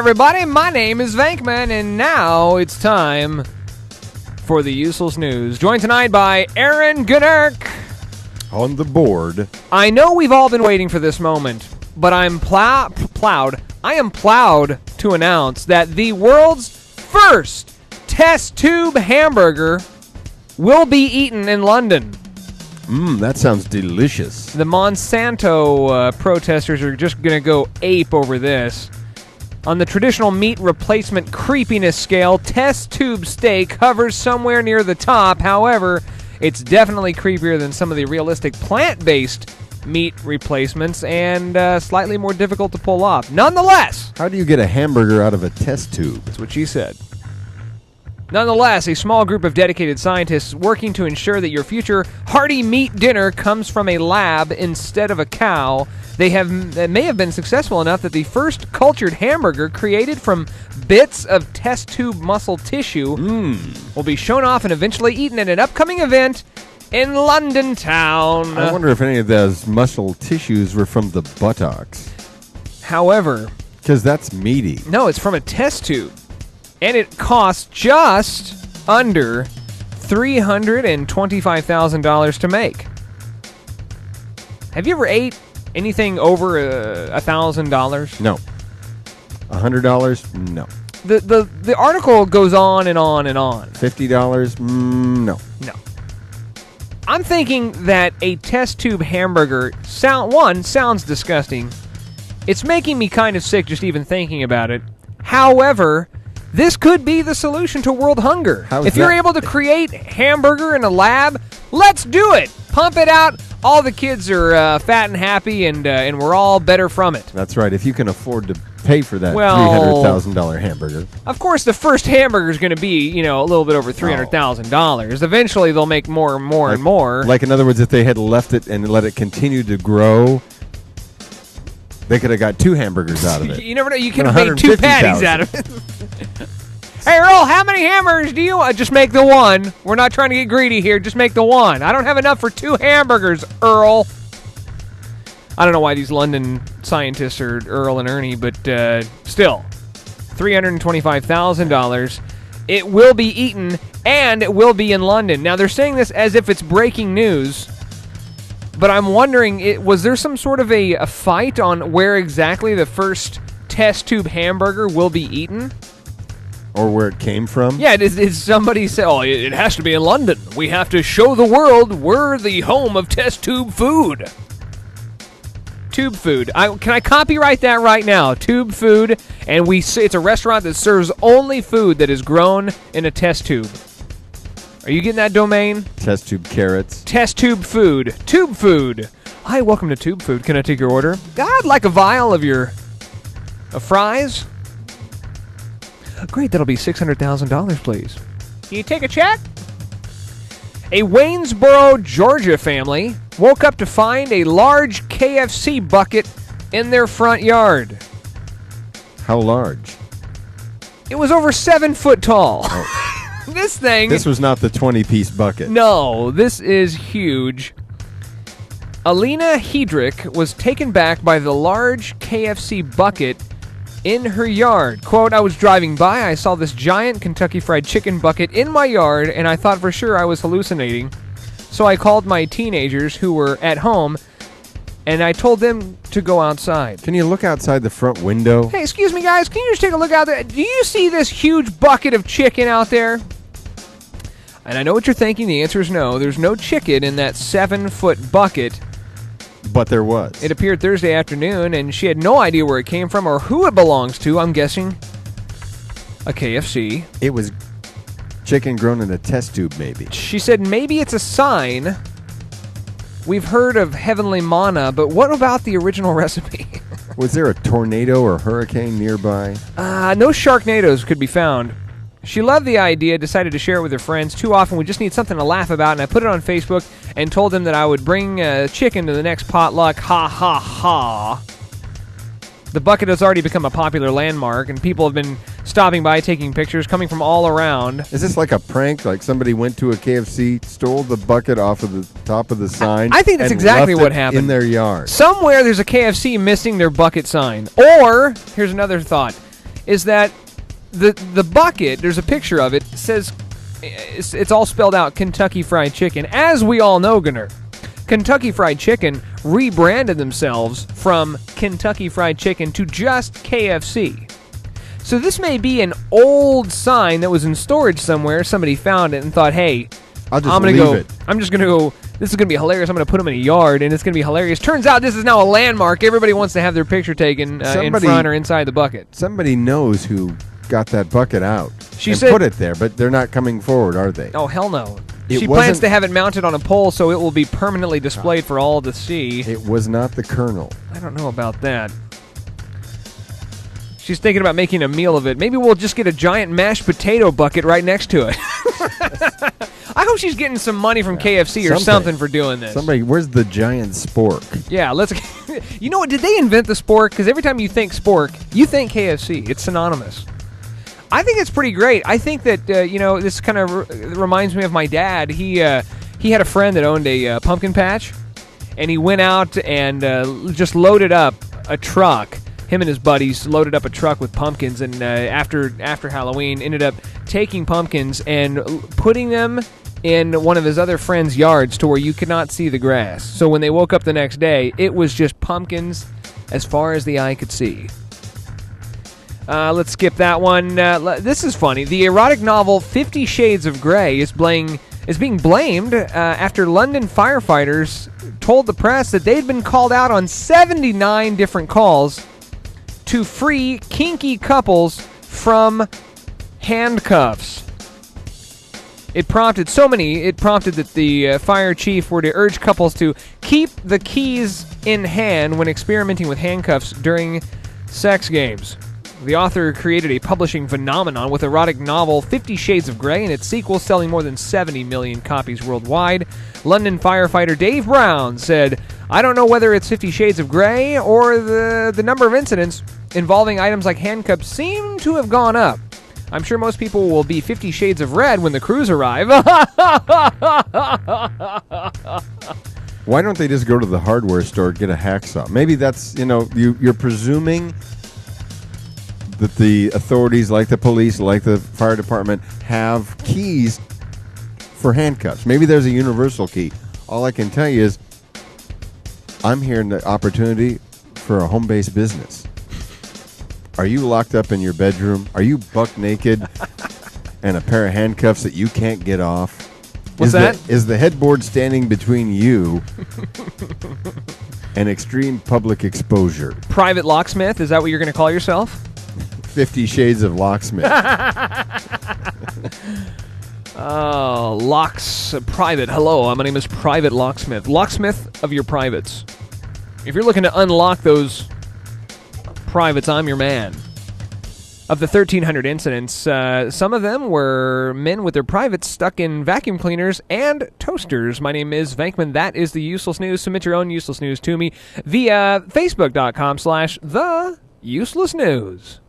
everybody, my name is Venkman, and now it's time for the Useless News. Joined tonight by Aaron Gooderk. On the board. I know we've all been waiting for this moment, but I am plowed to announce that the world's first test tube hamburger will be eaten in London. That sounds delicious. The Monsanto protesters are just going to go ape over this. On the traditional meat replacement creepiness scale, test tube steak hovers somewhere near the top. However, it's definitely creepier than some of the realistic plant-based meat replacements and slightly more difficult to pull off. Nonetheless, how do you get a hamburger out of a test tube? That's what she said. Nonetheless, a small group of dedicated scientists working to ensure that your future hearty meat dinner comes from a lab instead of a cow. They may have been successful enough that the first cultured hamburger created from bits of test tube muscle tissue will be shown off and eventually eaten at an upcoming event in London town. I wonder if any of those muscle tissues were from the buttocks. However, because that's meaty. No, it's from a test tube. And it costs just under $325,000 to make. Have you ever ate anything over $1,000? No. $100? No. The article goes on and on and on. $50? No. No. I'm thinking that a test tube hamburger sounds disgusting. It's making me kind of sick just even thinking about it. However, this could be the solution to world hunger. If you're able to create hamburger in a lab, let's do it. Pump it out. All the kids are fat and happy, and we're all better from it. That's right. If you can afford to pay for that $300,000 hamburger. Of course, the first hamburger is going to be, a little bit over $300,000. Eventually, they'll make more and more and more. Like, in other words, if they had left it and let it continue to grow, they could have got 2 hamburgers out of it. You never know. You could have made 2 patties out of it. Hey, Earl, how many hamburgers do you want? Just make the one. We're not trying to get greedy here. Just make the one. I don't have enough for 2 hamburgers, Earl. I don't know why these London scientists are Earl and Ernie, but still, $325,000. It will be eaten, and it will be in London. Now, they're saying this as if it's breaking news, but I'm wondering, was there some sort of a fight on where exactly the first test tube hamburger will be eaten? Or where it came from? Yeah, did somebody say, it has to be in London. We have to show the world we're the home of test tube food. Tube food. Can I copyright that right now? Tube food, and it's a restaurant that serves only food that is grown in a test tube. Are you getting that domain? Test tube carrots. Test tube food. Tube food. Hi, welcome to Tube Food. Can I take your order? I'd like a vial of your fries. Great, that'll be $600,000, please. Can you take a check? A Waynesburrough, Georgia family woke up to find a large KFC bucket in their front yard. How large? It was over 7 foot tall. Oh. This was not the 20-piece bucket. No, this is huge. Alina Hedrick was taken back by the large KFC bucket in her yard. Quote, I was driving by, I saw this giant Kentucky Fried Chicken bucket in my yard, and I thought for sure I was hallucinating. So I called my teenagers who were at home, and I told them to go outside. Can you look outside the front window? Hey, excuse me, guys, can you just take a look out there? Do you see this huge bucket of chicken out there? And I know what you're thinking. The answer is no. There's no chicken in that 7-foot bucket. But there was. It appeared Thursday afternoon, and she had no idea where it came from or who it belongs to. I'm guessing a KFC. It was chicken grown in a test tube, maybe. She said maybe it's a sign. We've heard of heavenly manna, but what about the original recipe? Was there a tornado or hurricane nearby? No Sharknadoes could be found. She loved the idea, decided to share it with her friends. Too often we just need something to laugh about, and I put it on Facebook and told them that I would bring chicken to the next potluck. Ha, ha, ha. The bucket has already become a popular landmark, and people have been stopping by, taking pictures, coming from all around. Is this like a prank? Like somebody went to a KFC, stole the bucket off of the top of the sign? I think that's exactly what happened. In their yard. Somewhere there's a KFC missing their bucket sign. Or, here's another thought. is that the bucket, there's a picture of it, says, it's all spelled out Kentucky Fried Chicken. As we all know, Gunnar, Kentucky Fried Chicken rebranded themselves from Kentucky Fried Chicken to just KFC. So this may be an old sign that was in storage somewhere. Somebody found it and thought, hey, I'm just going to go, this is going to be hilarious. I'm going to put them in a yard, and it's going to be hilarious. Turns out this is now a landmark. Everybody wants to have their picture taken in front or inside the bucket. Somebody knows who got that bucket out She and said, put it there, but they're not coming forward, are they? Oh, hell no. She plans to have it mounted on a pole so it will be permanently displayed for all to see. It was not the Colonel. I don't know about that. She's thinking about making a meal of it. Maybe we'll just get a giant mashed potato bucket right next to it. I hope she's getting some money from KFC or something for doing this. Somebody, where's the giant spork? Yeah, let's. You know what? Did they invent the spork? Because every time you think spork, you think KFC. It's synonymous. I think it's pretty great. I think that this kind of reminds me of my dad. He had a friend that owned a pumpkin patch, and he went out and just loaded up a truck. Him and his buddies loaded up a truck with pumpkins, and after Halloween, ended up taking pumpkins and putting them in one of his other friends' yards to where you could not see the grass. So when they woke up the next day, it was just pumpkins as far as the eye could see. Let's skip that one. This is funny. The erotic novel 50 Shades of Grey is being blamed after London firefighters told the press that they'd been called out on 79 different calls to free kinky couples from handcuffs. It prompted that the fire chief were to urge couples to keep the keys in hand when experimenting with handcuffs during sex games. The author created a publishing phenomenon with erotic novel 50 Shades of Grey and its sequel selling more than 70 million copies worldwide. London firefighter Dave Brown said, "I don't know whether it's 50 Shades of Grey or the number of incidents involving items like handcuffs seem to have gone up. I'm sure most people will be 50 Shades of Red when the crews arrive." Why don't they just go to the hardware store and get a hacksaw? Maybe that's, you're presuming that the authorities, like the police, like the fire department, have keys for handcuffs. Maybe there's a universal key. All I can tell you is I'm hearing the opportunity for a home-based business. Are you locked up in your bedroom? Are you buck naked and a pair of handcuffs that you can't get off? What's that? Is the headboard standing between you and extreme public exposure? Private locksmith? Is that what you're going to call yourself? 50 Shades of Locksmith. Private. Hello, my name is Private Locksmith. Locksmith of your privates. If you're looking to unlock those privates, I'm your man. Of the 1,300 incidents, some of them were men with their privates stuck in vacuum cleaners and toasters. My name is Venkman. That is the Useless News. Submit your own useless news to me via facebook.com/theuselessnews.